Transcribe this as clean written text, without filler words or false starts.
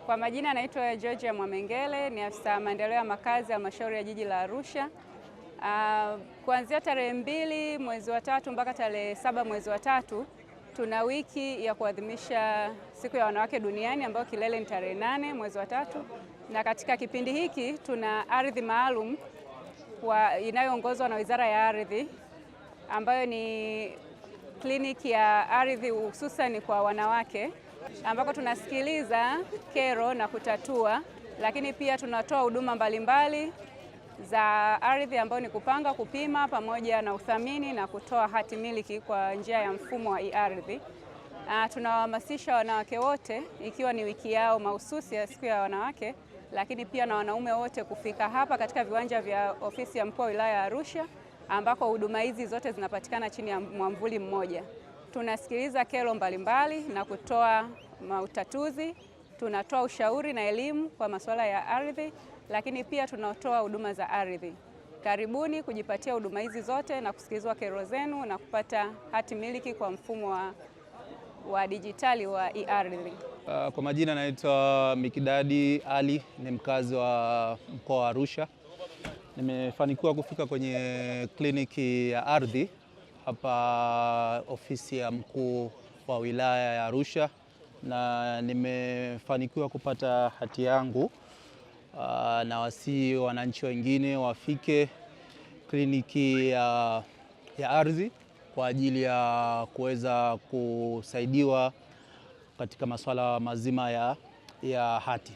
Kwa majina anaitwa Georgia Mwamengele, ni afisa maendeleo ya makazi ya halmashauri ya jiji la Arusha. Kuanzia tarehe 2 mwezi wa 3 mpaka tarehe 7 mwezi wa 3 tuna wiki ya kuadhimisha siku ya wanawake duniani ambayo kilele ni tarehe 8 mwezi wa 3, na katika kipindi hiki tuna ardhi maalum inayoongozwa na Wizara ya Ardhi ambayo ni kliniki ya ardhi hususan kwa wanawake, ambako tunasikiliza kero na kutatua, lakini pia tunatoa huduma mbalimbali za ardhi ambayo ni kupanga, kupima pamoja na uthamini na kutoa hati miliki kwa njia ya mfumo wa e-ardhi. Tunawahamasisha wanawake wote, ikiwa ni wiki yao mahususi ya siku ya wanawake, lakini pia na wanaume wote kufika hapa katika viwanja vya ofisi ya mkuu wa wilaya ya Arusha, ambako huduma hizi zote zinapatikana chini ya mwamvuli mmoja. Tunasikiliza kero mbalimbali na kutoa mautatuzi, tunatoa ushauri na elimu kwa masuala ya ardhi, lakini pia tunatoa huduma za ardhi. Karibuni kujipatia huduma hizi zote na kusikilizwa kero zenu na kupata hati miliki kwa mfumo wa dijitali wa e-ardhi. Kwa majina naitwa Mikidadi Ali, ni mkazi wa mkoa wa Arusha. Nimefanikiwa kufika kwenye kliniki ya ardhi hapa ofisi ya mkuu wa wilaya ya Arusha, na nimefanikiwa kupata hati yangu, na wasi wananchi wengine wafike kliniki ya ardhi kwa ajili ya kuweza kusaidiwa katika masuala mazima ya hati.